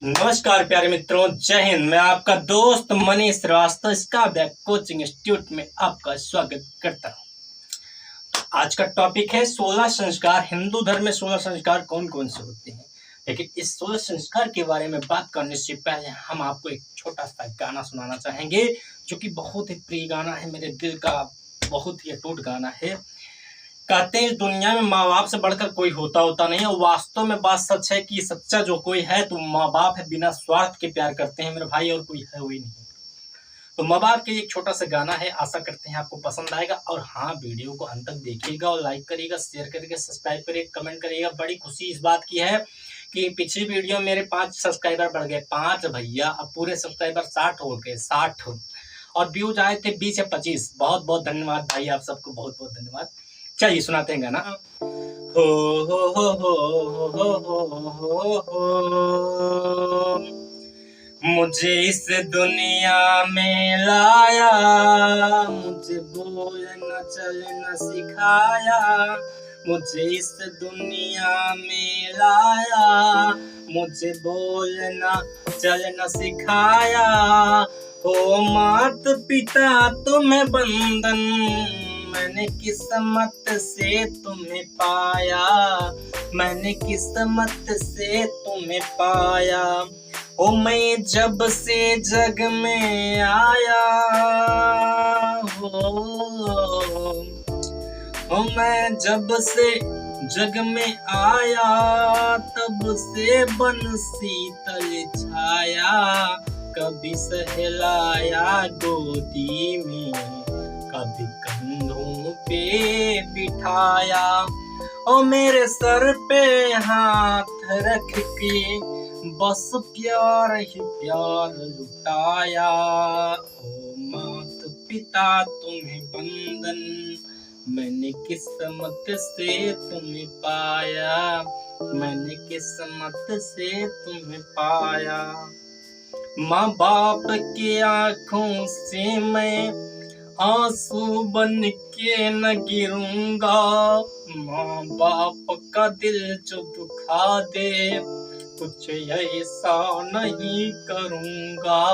नमस्कार प्यारे मित्रों, जय हिंद। मैं आपका दोस्त मनीष श्रीवास्तव स्काईबैक कोचिंग इंस्टीट्यूट में आपका स्वागत करता हूं। आज का टॉपिक है 16 संस्कार। हिंदू धर्म में 16 संस्कार कौन कौन से होते हैं, लेकिन इस 16 संस्कार के बारे में बात करने से पहले हम आपको एक छोटा सा गाना सुनाना चाहेंगे, जो कि बहुत ही प्रिय गाना है, मेरे दिल का बहुत ही अटूट गाना है। कहते हैं इस दुनिया में माँ बाप से बढ़कर कोई होता नहीं है। वास्तव में बात सच है कि सच्चा जो कोई है तो माँ बाप है। बिना स्वार्थ के प्यार करते हैं मेरे भाई, और कोई है वही नहीं। तो माँ बाप के एक छोटा सा गाना है, आशा करते हैं आपको पसंद आएगा। और हाँ, वीडियो को अंत तक देखिएगा और लाइक करिएगा, शेयर करिएगा, सब्सक्राइब करिएगा, कमेंट करिएगा। बड़ी खुशी इस बात की है कि पिछली वीडियो मेरे 5 सब्सक्राइबर बढ़ गए, 5 भैया। अब पूरे सब्सक्राइबर 60 हो गए, 60। और व्यूज आए थे 20 या 25। बहुत बहुत धन्यवाद भाई, आप सबको बहुत बहुत धन्यवाद। चलिए सुनाते हैं गाना। हो मुझे इस दुनिया में लाया, मुझे बोलना चलना सिखाया। मुझे इस दुनिया में लाया, मुझे बोलना चलना सिखाया। ओ मात पिता तुम्हें बंधन, मैंने किस्मत से तुम्हें पाया, मैंने किस्मत से तुम्हें पाया। ओ मैं जब से जग में आया ओ मैं जब से जग में आया, तब से बंसी तले छाया। कभी सहलाया गोदी में, कभी कंधों पे बिठाया। ओ मेरे सर पे हाथ रख के बस प्यार ही प्यार लुटाया। ओ मात पिता तुम्हें बंधन, मैंने किस्मत से तुम्हें पाया, मैंने किस्मत से तुम्हें पाया। माँ बाप के आँखों से मैं आंसू बन के न गिरूंगा। माँ बाप का दिल जो दुखा दे, कुछ ऐसा नहीं करूंगा,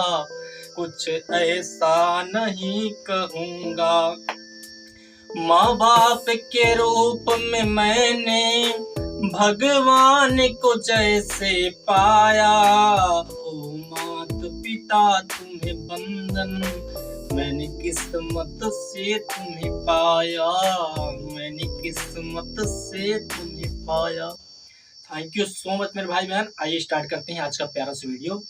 कुछ ऐसा नहीं कहूंगा। माँ बाप के रूप में मैंने भगवान को जैसे पाया। ओ मात पिता तुम्हें बंधन, मैंने किस्मत से तुम्हें पाया, मैंने किस्मत से तुम्हें पाया। थैंक यू सो मच मेरे भाई बहन। आइए स्टार्ट करते हैं आज का प्यारा सा वीडियो।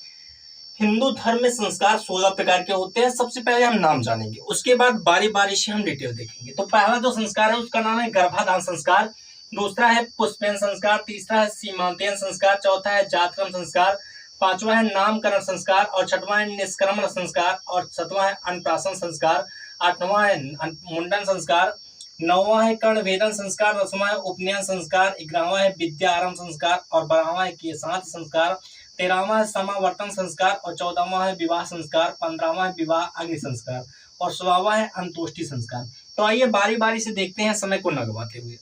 हिंदू धर्म में संस्कार 16 प्रकार के होते हैं। सबसे पहले हम नाम जानेंगे, उसके बाद बारी बारी से हम डिटेल देखेंगे। तो पहला जो संस्कार है उसका नाम है गर्भाधान संस्कार, दूसरा है पुष्पयन संस्कार, तीसरा है सीमांतयन संस्कार, चौथा है जातकर्म संस्कार, पांचवा है नामकरण संस्कार, और छठवां है निष्क्रमण संस्कार, और सातवां है अन्नप्राशन संस्कार, आठवां है मुंडन संस्कार, नौवां है कर्णभेदन संस्कार, 10वां है उपनयन संस्कार, 11वां है विद्या आरंभ संस्कार, और 12वां है केशांत संस्कार, 13वां है समावर्तन संस्कार, और 14वां है विवाह संस्कार, 15वां है विवाह अग्नि संस्कार, और 16वां है अंतोष्टि संस्कार। तो आइए बारी बारी से देखते हैं समय को न गवाते हुए।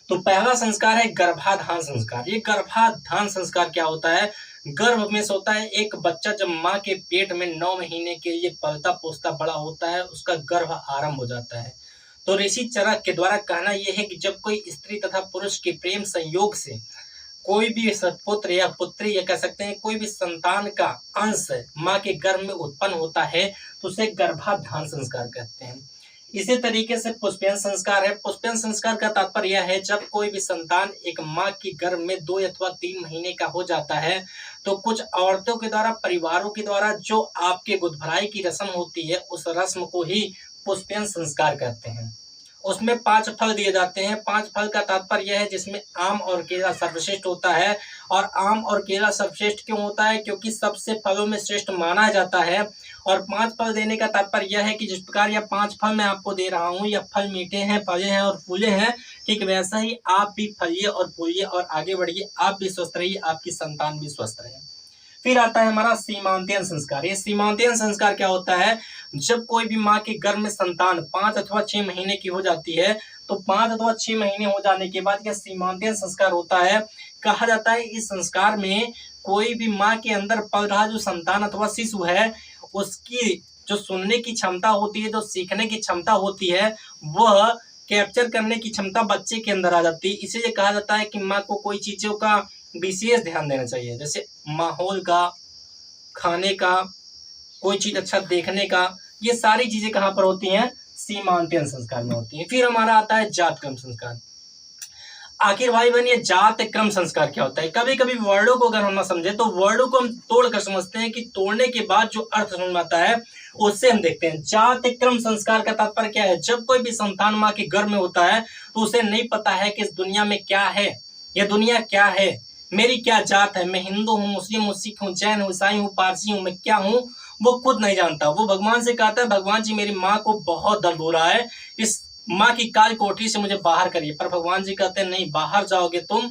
तो पहला संस्कार है गर्भाधान संस्कार। ये गर्भाधान संस्कार क्या होता है? गर्भ में से होता है एक बच्चा, जब माँ के पेट में 9 महीने के लिए पलता पोसता बड़ा होता है, उसका गर्भ आरंभ हो जाता है। तो ऋषि चरक के द्वारा कहना यह है कि जब कोई स्त्री तथा पुरुष के प्रेम संयोग से कोई भी पुत्र या पुत्री, या कह सकते हैं कोई भी संतान का अंश माँ के गर्भ में उत्पन्न होता है, तो उसे गर्भाधान संस्कार कहते हैं। इसी तरीके से पुष्पयन संस्कार है। पुष्पयन संस्कार का तात्पर्य यह है, जब कोई भी संतान एक माँ की गर्भ में 2 अथवा 3 महीने का हो जाता है, तो कुछ औरतों के द्वारा, परिवारों के द्वारा जो आपके गुदभराई की रस्म होती है, उस रस्म को ही पुष्पयन संस्कार कहते हैं। उसमें 5 फल दिए जाते हैं। 5 फल का तात्पर्य यह है जिसमें आम और केला सर्वश्रेष्ठ होता है। और आम और केला सर्वश्रेष्ठ क्यों होता है? क्योंकि सबसे फलों में श्रेष्ठ माना जाता है। और 5 फल देने का तात्पर्य यह है कि जिस प्रकार यह 5 फल मैं आपको दे रहा हूँ, यह फल मीठे हैं, फले हैं और फूले हैं, ठीक वैसा ही आप भी फलिए और फूलिए और आगे बढ़िए। आप भी स्वस्थ रहिए, आपकी संतान भी स्वस्थ रहे। फिर आता है हमारा सीमांतयन संस्कार। ये सीमांतयन संस्कार क्या होता है? जब कोई भी माँ के गर्भ में संतान 5 अथवा 6 महीने की हो जाती है, तो 5 अथवा 6 महीने हो जाने के बाद यह सीमांतयन संस्कार होता है। कहा जाता है इस संस्कार में कोई भी माँ के अंदर पल रहा जो संतान अथवा शिशु है, उसकी जो सुनने की क्षमता होती है, जो सीखने की क्षमता होती है, वह कैप्चर करने की क्षमता बच्चे के अंदर आ जाती है। इसीलिए कहा जाता है कि माँ को कोई चीज़ों का विशेष ध्यान देना चाहिए, जैसे माहौल का, खाने का, कोई चीज़ अच्छा देखने का। ये सारी चीज़ें कहाँ पर होती हैं? सीमांतन संस्कार में होती हैं। फिर हमारा आता है जात क्रम संस्कार। आखिर भाई बहन, ये जात क्रम संस्कार क्या होता है? कभी कभी वर्डों को अगर हम ना समझे तो वर्डों को हम तोड़कर समझते हैं कि तोड़ने के बाद जो अर्थ समझ में आता है उससे हम देखते हैं। जात क्रम संस्कार का तात्पर्य क्या है? जब कोई भी संतान माँ के गर्भ में होता है तो उसे नहीं पता है कि इस दुनिया में क्या है, यह दुनिया क्या है, मेरी क्या जात है, मैं हिंदू हूँ, मुस्लिम हूँ, सिख हूँ, जैन हूँ, ईसाई हूँ, पारसी हूँ, मैं क्या हूँ, वो खुद नहीं जानता। वो भगवान से कहता है, भगवान जी मेरी माँ को बहुत दर्द हो रहा है, इस माँ की काल कोठरी से मुझे बाहर करिए। पर भगवान जी कहते हैं नहीं, बाहर जाओगे तुम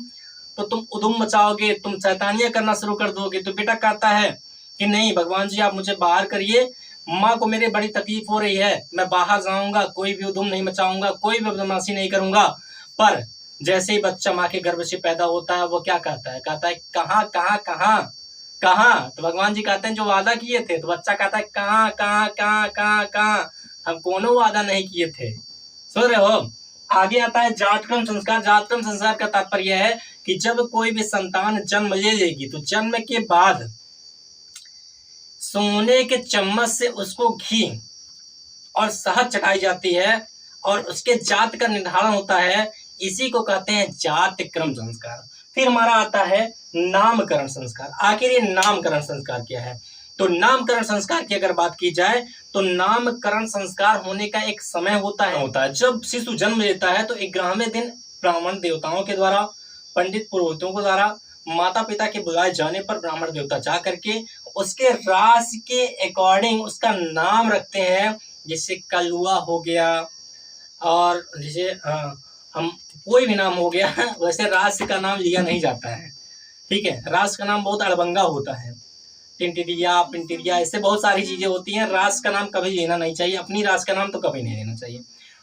तो तुम उधुम मचाओगे, तुम शैतानियां करना शुरू कर दोगे। तो बेटा कहता है कि नहीं भगवान जी आप मुझे बाहर करिए, माँ को मेरे बड़ी तकलीफ हो रही है, मैं बाहर जाऊंगा, कोई भी उधुम नहीं मचाऊंगा, कोई भी बदमाशी नहीं करूंगा। पर जैसे ही बच्चा माँ के गर्भ से पैदा होता है वो क्या कहता है? कहता है कहाँ कहाँ कहाँ कहाँ। तो भगवान जी कहते हैं जो वादा किए थे। तो बच्चा कहता है कहाँ कहाँ कहाँ कहाँ कहाँ, हम कोनो वादा नहीं किए थे। सुन रहे हो? आगे आता है जातक्रम संस्कार। जातक्रम संस्कार का तात्पर्य है कि जब कोई भी संतान जन्म ले लेगी तो जन्म के बाद सोने के चम्मच से उसको घी और शहद चढ़ाई जाती है और उसके जात का निर्धारण होता है। इसी को कहते हैं जात क्रम संस्कार। फिर हमारा आता है नामकरण संस्कार। आखिर ये नामकरण संस्कार क्या है? तो नामकरण संस्कार की अगर बात की जाए तो नामकरण संस्कार होने का एक समय होता है। जब शिशु जन्म लेता है तो 11वें दिन ब्राह्मण देवताओं के द्वारा, पंडित पुरोहितों के द्वारा, माता पिता के बुलाए जाने पर ब्राह्मण देवता जा करके उसके राशि के अकॉर्डिंग उसका नाम रखते हैं। जैसे कलुआ हो गया, और जैसे हम कोई भी नाम हो गया वैसे राशि का नाम लिया नहीं जाता है। ठीक है, राशि का नाम बहुत अड़बंगा होता है, टिंटिरिया, पिंटिरिया, ऐसे बहुत सारी चीजें होती हैं। राशि का नाम कभी लेना नहीं चाहिए, अपनी राशि का नाम तो कभी नहीं लेना चाहिए।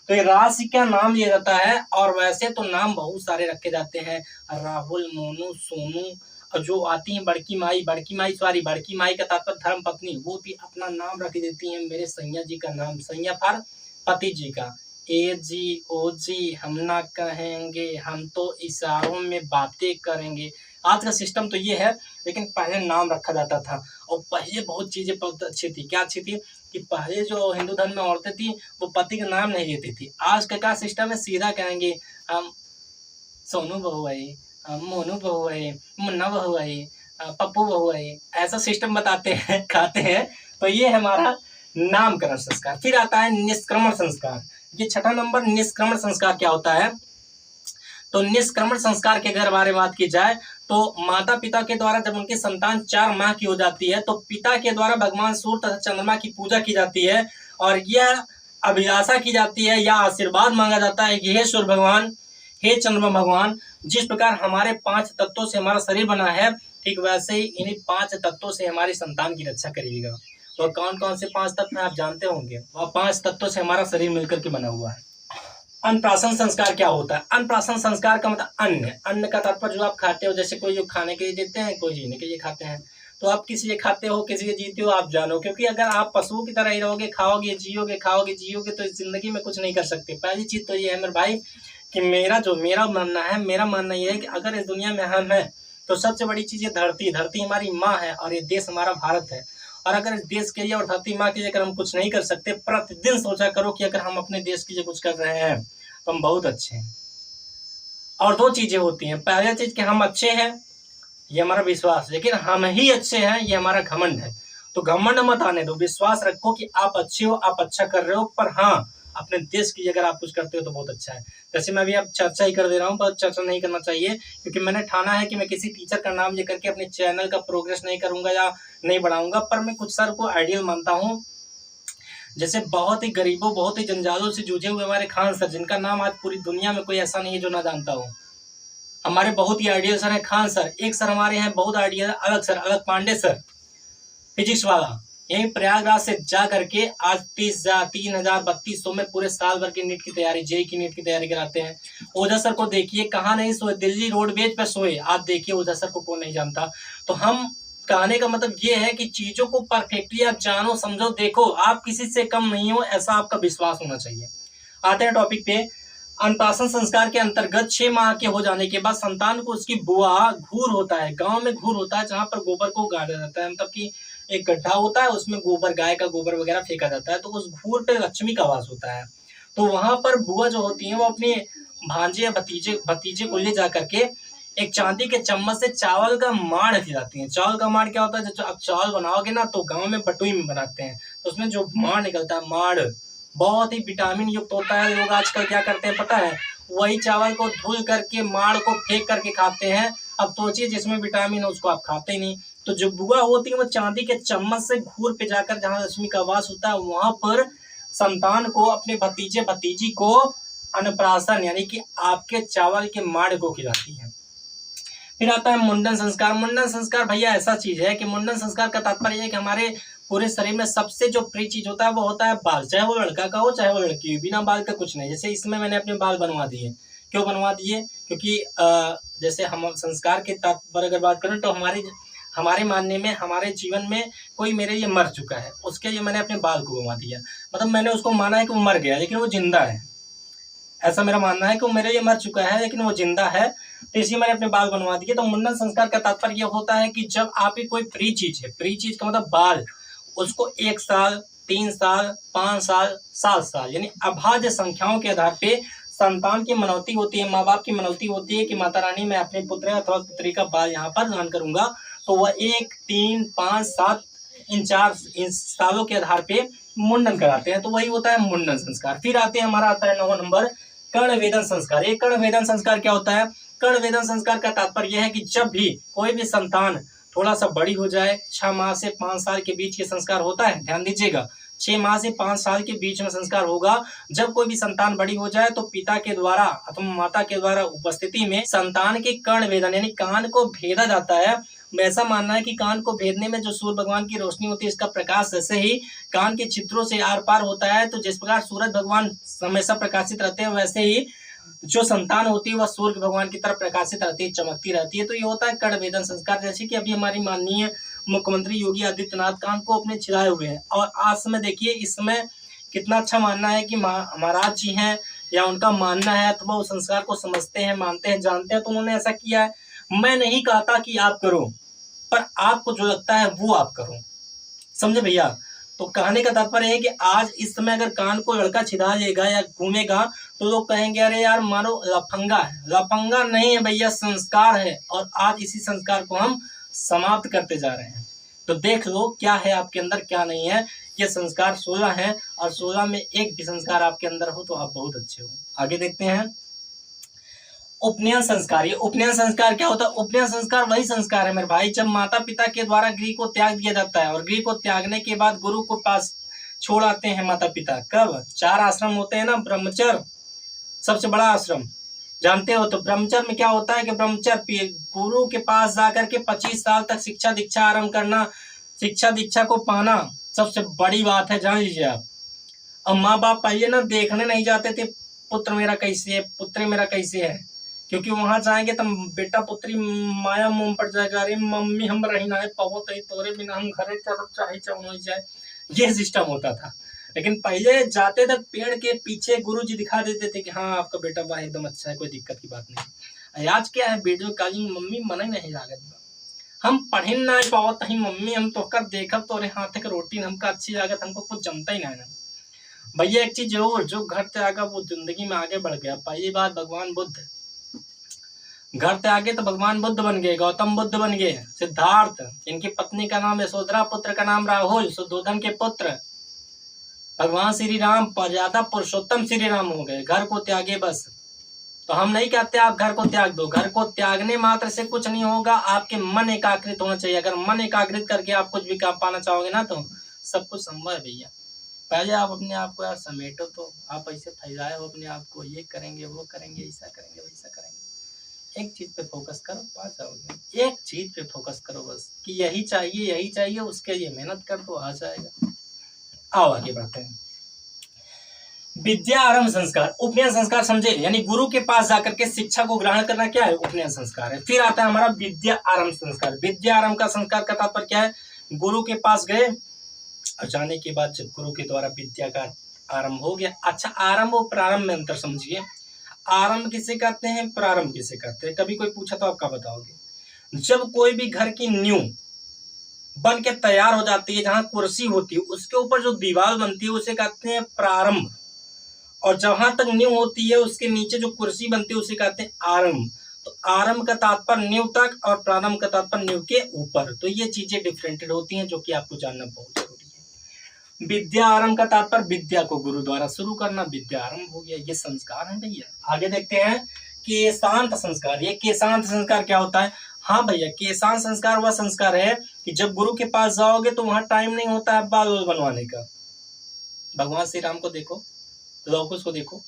तो ये राशि का नाम लिया जाता है। और वैसे तो नाम बहुत सारे रखे जाते हैं, राहुल, मोनू, सोनू, और जो आती हैं बड़की माई बड़की माई का तात्पर्य धर्म पत्नी, वो भी अपना नाम रख देती हैं। मेरे सैया जी का नाम, सैया फर पति जी का, ए जी, ओ जी हम ना कहेंगे, हम तो इशारों में बातें करेंगे। आज का सिस्टम तो ये है, लेकिन पहले नाम रखा जाता था। और पहले बहुत चीजें बहुत अच्छी थी। क्या अच्छी थी? कि पहले जो हिंदू धर्म में औरतें थी वो पति का नाम नहीं लेती थी। आज का क्या सिस्टम है? सीधा कहेंगे हम सोनू बहू आई, मोनू बहू आई, मुन्ना बहू आई, पप्पू बहू आई, ऐसा सिस्टम बताते हैं, कहते हैं। तो ये है हमारा नामकरण संस्कार। फिर आता है निष्क्रमण संस्कार। ये 6ठा नंबर। निष्क्रमण संस्कार क्या होता है? तो निष्क्रमण संस्कार के अगर बारे में बात की जाए तो माता पिता के द्वारा जब उनकी संतान 4 माह की हो जाती है तो पिता के द्वारा भगवान सूर्य तथा चंद्रमा की पूजा की जाती है और यह अभिलाषा की जाती है या आशीर्वाद मांगा जाता है कि हे सूर्य भगवान, हे चंद्रमा भगवान, जिस प्रकार हमारे 5 तत्वों से हमारा शरीर बना है, ठीक वैसे ही इन्हीं 5 तत्वों से हमारी संतान की रक्षा करिएगा। तो कौन कौन से 5 तत्व आप जानते होंगे? वह 5 तत्वों से हमारा शरीर मिलकर के बना हुआ है। अन्नप्राशन संस्कार क्या होता है? अन्नप्राशन संस्कार का मतलब अन्न। अन्न का तात्पर्य जो आप खाते हो, जैसे कोई जो खाने के लिए देते हैं, कोई जीने के लिए खाते हैं। तो आप किस लिए खाते हो, किस लिए जीते हो, आप जानो। क्योंकि अगर आप पशुओं की तरह ही रहोगे, खाओगे जियोगे तो इस जिंदगी में कुछ नहीं कर सकते। पहली चीज तो ये है मेरे भाई कि मेरा मानना ये है कि अगर इस दुनिया में हम हैं तो सबसे बड़ी चीज ये धरती हमारी माँ है और ये देश हमारा भारत है। और अगर इस देश के लिए और धरती माँ के लिए अगर हम कुछ नहीं कर सकते, प्रतिदिन सोचा करो कि अगर हम अपने देश के लिए कुछ कर रहे हैं तो हम बहुत अच्छे हैं। और 2 चीजें होती हैं। पहला चीज कि हम अच्छे हैं, ये हमारा विश्वास, लेकिन हम ही अच्छे हैं ये हमारा घमंड है। तो घमंड मत आने दो, विश्वास रखो कि आप अच्छे हो, आप अच्छा कर रहे हो। पर हाँ, अपने देश की अगर आप कुछ करते हो तो बहुत अच्छा है। जैसे मैं अभी अब चर्चा ही कर दे रहा हूँ, पर चर्चा नहीं करना चाहिए क्योंकि मैंने ठाना है कि मैं किसी टीचर का नाम लेकर के अपने चैनल का प्रोग्रेस नहीं करूंगा या नहीं बढ़ाऊंगा। पर मैं कुछ सर को आइडियल मानता हूँ, जैसे बहुत ही गरीबों, बहुत ही जंजालों से जूझे हुए हमारे खान सर, जिनका नाम आज पूरी दुनिया में कोई ऐसा नहीं है जो ना जानता हो। हमारे बहुत ही आइडियल सर हैं खान सर। एक सर हमारे हैं बहुत आइडियल, अलग पांडे सर, फिजिक्स वाला, यही प्रयागराज से जा करके आज 3,3200 में पूरे साल भर की नीट की तैयारी, जेई की नीट की तैयारी कराते हैं। ओझा सर को देखिए, कहाँ नहीं सोए, दिल्ली रोडवेज पे सोए। आप देखिए ओझा सर को कौन नहीं जानता। तो हम कहने का मतलब ये है कि चीजों को परफेक्टली आप जानो, समझो, देखो, आप किसी से कम नहीं हो, ऐसा आपका विश्वास होना चाहिए। आते हैं टॉपिक पे। अन्नप्राशन संस्कार के अंतर्गत 6 माह के हो जाने के बाद संतान को उसकी बुआ, घूर होता है, गांव में घूर होता है जहां पर गोबर को गाड़ा जाता है, मतलब कि एक गड्ढा होता है, उसमें गोबर, गाय का गोबर वगैरह फेंका जाता है, तो उस घूर पे लक्ष्मी का वास होता है। तो वहां पर बुआ जो होती है वो अपने भांजे या भतीजे भतीजे को ले जा करके एक चांदी के चम्मच से चावल का माड़ खिलाती हैं। चावल का माड़ क्या होता है, जब आप चावल बनाओगे ना तो गांव में बटुई में बनाते हैं, तो उसमें जो माड़ निकलता है, माड़ बहुत ही विटामिन युक्त होता है। लोग आजकल क्या करते हैं पता है, वही चावल को धुल करके माड़ को फेंक करके खाते हैं। अब सोचिए जिसमें विटामिन है उसको आप खाते ही नहीं। तो जो बुआ होती है वो चांदी के चम्मच से घूर पे जाकर जहाँ लक्ष्मी का वास होता है वहां पर संतान को, अपने भतीजे भतीजी को अन्नप्राशन यानी कि आपके चावल के माड़ को खिलाती है। फिर आता है मुंडन संस्कार। मुंडन संस्कार भैया ऐसा चीज है कि मुंडन संस्कार का तात्पर्य है कि हमारे पूरे शरीर में सबसे जो प्रिय चीज होता है वो होता है बाल, चाहे वो लड़का का हो चाहे वो लड़की हो, बिना बाल का कुछ नहीं। जैसे इसमें मैंने अपने बाल बनवा दिए। क्यों बनवा दिए? क्योंकि जैसे हम संस्कार के तात्पर्य अगर बात करें तो हमारे मानने में, हमारे जीवन में कोई मेरे लिए मर चुका है, उसके लिए मैंने अपने बाल को बनवा दिया। मतलब मैंने उसको माना है कि वो मर गया लेकिन वो जिंदा है, ऐसा मेरा मानना है कि वो मेरे लिए मर चुका है लेकिन वो जिंदा है, तो इसलिए मैंने अपने बाल बनवा दिए। तो मुंडन संस्कार का तात्पर्य यह होता है कि जब आपकी कोई प्रिय चीज है, प्रिय चीज का मतलब बाल, उसको 1 साल, 3 साल, 5 साल, 7 साल यानी अभाज्य संख्याओं के आधार पे संतान की मनौती होती है, माँ बाप की मनौती होती है कि माता रानी मैं अपने पुत्र अथवा पुत्री का बाल यहाँ पर दान करूंगा, तो वह 1, 3, 5, 7 इन सालों के आधार पे मुंडन कराते हैं। तो वही होता है मुंडन संस्कार। फिर आते हैं, हमारा आता है 9वां नंबर, कर्ण वेदन संस्कार। ये कर्ण वेदन संस्कार क्या होता है? कर्ण वेदन संस्कार का तात्पर्य यह है कि जब भी कोई भी संतान थोड़ा सा बड़ी हो जाए, 6 माह से 5 साल के बीच के संस्कार होता है, ध्यान दीजिएगा, 6 माह से 5 साल के बीच में संस्कार होगा। जब कोई भी संतान बड़ी हो जाए तो पिता के द्वारा अथवा माता के द्वारा उपस्थिति में संतान के कर्ण वेदन यानी कान को भेदा जाता है। ऐसा मानना है कि कान को भेदने में जो सूर्य भगवान की रोशनी होती है, इसका प्रकाश जैसे ही कान के छिद्रों से आर पार होता है, तो जिस प्रकार सूरज भगवान हमेशा प्रकाशित रहते हैं, वैसे ही जो संतान होती है वह सूर्य भगवान की तरफ प्रकाशित रहती है, चमकती रहती है। तो ये होता है कर्ण वेदन संस्कार। जैसे कि अभी हमारी माननीय मुख्यमंत्री योगी आदित्यनाथ कान को अपने छिलाए हुए हैं, और आज समय देखिए इस समय कितना अच्छा मानना है कि महाराज जी हैं या उनका मानना है अथवा उस संस्कार को समझते हैं, मानते हैं, जानते हैं, तो उन्होंने ऐसा किया है। मैं नहीं कहता कि आप करो, पर आपको जो लगता है वो आप करो, समझे भैया। तो कहने का तात्पर्य है कि आज इस समय अगर कान को लड़का छिदा लेगा या घूमेगा तो लोग कहेंगे अरे यार मानो लफंगा है। लफंगा नहीं है भैया, संस्कार है, और आज इसी संस्कार को हम समाप्त करते जा रहे हैं। तो देख लो क्या है आपके अंदर, क्या नहीं है। ये संस्कार 16 है, और 16 में एक भी संस्कार आपके अंदर हो तो आप बहुत अच्छे हो। आगे देखते हैं उपनयन संस्कार। ये उपनयन संस्कार क्या होता है? उपनयन संस्कार वही संस्कार है मेरे भाई जब माता पिता के द्वारा गृह को त्याग दिया जाता है, और गृह को त्यागने के बाद गुरु को पास छोड़ आते हैं माता पिता। कब? 4 आश्रम होते हैं ना, ब्रह्मचर्य सबसे बड़ा आश्रम, जानते हो। तो ब्रह्मचर्य में क्या होता है कि ब्रह्मचर्य गुरु के पास जाकर के 25 साल तक शिक्षा दीक्षा आरंभ करना, शिक्षा दीक्षा को पाना सबसे बड़ी बात है, जान लीजिए आप। अब माँ बाप पहले ना देखने नहीं जाते थे पुत्र मेरा कैसे है, पुत्री मेरा कैसे है, क्योंकि वहां जाएंगे तो बेटा पुत्री माया मुंह पड़ जाएगा, अरे मम्मी हम रही ना पवत है तोरे बिना हम घरे चलो चाहे चाहो जाए, ये सिस्टम होता था। लेकिन पहले जाते थे पेड़ के पीछे गुरु जी दिखा देते थे कि हाँ आपका बेटा वाह एकदम अच्छा है, कोई दिक्कत की बात नहीं। आज क्या है, वीडियो कॉलिंग, मम्मी मन ही नहीं लागत, हम पढ़े ना पावत नहीं मम्मी, हम तो कर देखब तोरे हाथ के रोटी हमका अच्छी लागत, हमको कुछ जमता ही नहीं। भैया एक चीज जो घर से आगा वो जिंदगी में आगे बढ़ गया। पहली बात, भगवान बुद्ध घर से आगे तो भगवान बुद्ध बन गए, गौतम बुद्ध बन गए, सिद्धार्थ, इनकी पत्नी का नाम यशोधरा, पुत्र का नाम राहुल, सुद्धोधन के पुत्र भगवान श्री राम, मर्यादा पुरुषोत्तम श्री राम हो गए। घर को त्यागे बस। तो हम नहीं कहते आप घर को त्याग दो, घर को त्यागने मात्र से कुछ नहीं होगा, आपके मन एकाग्रित होना चाहिए। अगर मन एकाग्रित करके आप कुछ भी काम पाना चाहोगे ना तो सब कुछ संभव है भैया। पहले आप अपने आप को यार समेटो, तो आप ऐसे फैलाए हो अपने आप को, ये करेंगे वो करेंगे ऐसा करेंगे वैसा करेंगे। एक चीज पे फोकस करो, पा जाओगे। एक चीज पे फोकस करो बस कि यही चाहिए, उसके लिए मेहनत कर दो, आ जाएगा। आओ आगे बढ़ते हैं। विद्या आरंभ संस्कार, उपनयन संस्कार समझे, यानी गुरु के पास जाकर के शिक्षा को ग्रहण करना क्या है, उपनयन संस्कार है। फिर आता है हमारा विद्या आरंभ संस्कार। विद्या आरंभ का संस्कार का तात्पर्य क्या है, गुरु के पास गए और जाने के बाद जब गुरु के द्वारा विद्या का आरंभ हो गया। अच्छा, आरंभ और प्रारंभ में अंतर समझिए। आरंभ किसे कहते हैं, प्रारंभ किसे कहते हैं, कभी कोई पूछा तो आपका बताओगे। जब कोई भी घर की नींव बन के तैयार हो जाती है, जहां कुर्सी होती है उसके ऊपर जो दीवार बनती है उसे कहते हैं प्रारंभ, और जहां तक नींव होती है उसके नीचे जो कुर्सी बनती है उसे कहते हैं आरंभ। तो आरंभ का तात्पर्य नींव तक और प्रारंभ का तात्पर्य नींव के ऊपर। तो ये चीजें डिफरेंटेड होती हैं जो कि आपको जानना बहुत जरूरी है। विद्या आरंभ का तात्पर्य विद्या को गुरु द्वारा शुरू करना, विद्या आरंभ हो गया, ये संस्कार है भैया। आगे देखते हैं केशांत संस्कार। ये केशांत संस्कार क्या होता है, हाँ भैया, केशांत संस्कार वह संस्कार है कि जब गुरु के पास जाओगे तो वहां टाइम नहीं होता है बाल बनवाने का। भगवान श्री राम को देखो, लौकुश को देखो,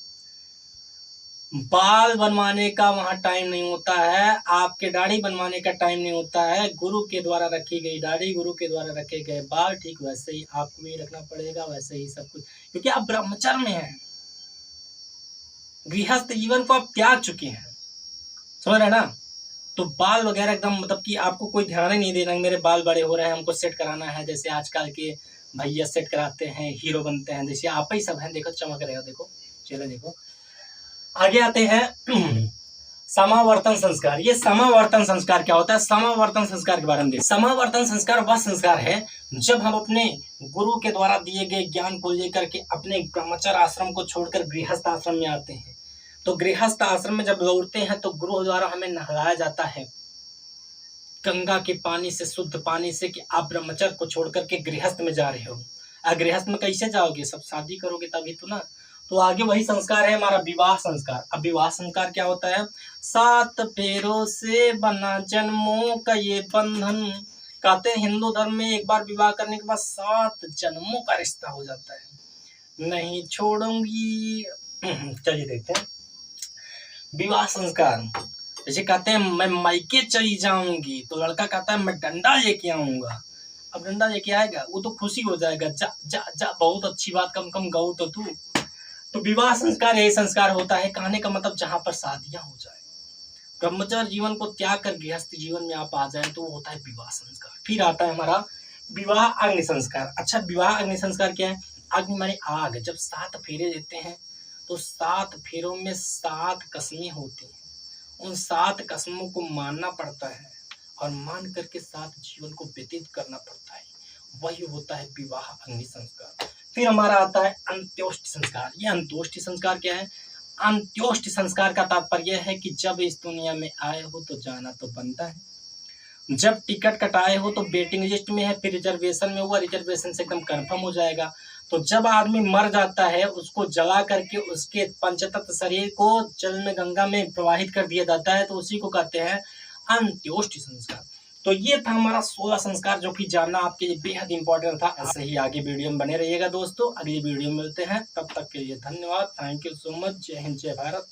बाल बनवाने का वहां टाइम नहीं होता है, आपके दाढ़ी बनवाने का टाइम नहीं होता है। गुरु के द्वारा रखी गई दाढ़ी, गुरु के द्वारा रखे गए बाल, ठीक वैसे ही आपको भी रखना पड़ेगा, वैसे ही सब कुछ, क्योंकि आप ब्रह्मचर्य में हैं, गृहस्थ जीवन को आप त्याग चुके हैं, समझ रहे ना। तो बाल वगैरह एकदम मतलब कि आपको कोई ध्यान ही नहीं देना, मेरे बाल बड़े हो रहे हैं हमको सेट कराना है, जैसे आजकल के भैया सेट कराते हैं, हीरो बनते हैं, जैसे आप ही सब हैं, देखो चमक रहे हो, देखो चलो देखो। आगे आते हैं समावर्तन संस्कार। ये समावर्तन संस्कार क्या होता है, समावर्तन संस्कार के बारे में देखिए। समावर्तन संस्कार वह संस्कार है जब हम अपने गुरु के द्वारा दिए गए ज्ञान को लेकर के अपने ब्रह्मचर्य आश्रम को छोड़कर गृहस्थ आश्रम में आते हैं। तो गृहस्थ आश्रम में जब लौटते हैं तो गुरु द्वारा हमें नहलाया जाता है गंगा के पानी से, शुद्ध पानी से, कि आप ब्रह्मचर्य को छोड़ करके गृहस्थ में जा रहे हो। गृहस्थ में कैसे जाओगे, सब शादी करोगे तभी तो ना। तो आगे वही संस्कार है हमारा विवाह संस्कार। अब विवाह संस्कार क्या होता है, 7 फेरों से बना जन्मों का ये बंधन। कहते हैं हिंदू धर्म में एक बार विवाह करने के बाद 7 जन्मों का रिश्ता हो जाता है, नहीं छोड़ूंगी। चलिए देखते हैं विवाह संस्कार। जैसे कहते हैं मैं मायके चली जाऊंगी, तो लड़का कहता है मैं डंडा लेके आऊंगा। अब डंडा लेके आएगा वो तो खुशी हो जाएगा, जा जा जा, बहुत अच्छी बात, कम कम गऊ तो तू। तो विवाह संस्कार यही संस्कार होता है, कहने का मतलब जहां पर शादियां हो जाए, ब्रह्मचर्य जीवन को त्याग कर गृहस्थ जीवन में आप आ जाए, तो वो होता है विवाह संस्कार। फिर आता है हमारा विवाह अग्नि संस्कार। अच्छा, विवाह अग्नि संस्कार क्या है, अग्नि माने आग। जब 7 फेरे देते हैं तो 7 फेरों में 7 कसमें होती हैं, उन 7 कसमों को मानना पड़ता है और मान करके 7 जीवन को व्यतीत करना पड़ता है, वही होता है विवाह अग्नि संस्कार। फिर हमारा आता है अंत्योष्टि संस्कार। ये अंत्योष्टि संस्कार क्या है, अंत्योष्टि संस्कार का तात्पर्य है कि जब इस दुनिया में आए हो तो जाना तो बनता है, जब टिकट कटाए हो तो वेटिंग लिस्ट में है, फिर रिजर्वेशन में हुआ, रिजर्वेशन से एकदम कंफर्म हो जाएगा। तो जब आदमी मर जाता है उसको जला करके उसके पंचतत्व शरीर को जल में, गंगा में प्रवाहित कर दिया जाता है, तो उसी को कहते हैं अंत्योष्टि संस्कार। तो ये था हमारा 16 संस्कार जो कि जानना आपके लिए बेहद इंपॉर्टेंट था। ऐसे ही आगे वीडियो में बने रहिएगा दोस्तों। अगली वीडियो में मिलते हैं, तब तक के लिए धन्यवाद। Thank you so much. जय हिंद, जय भारत।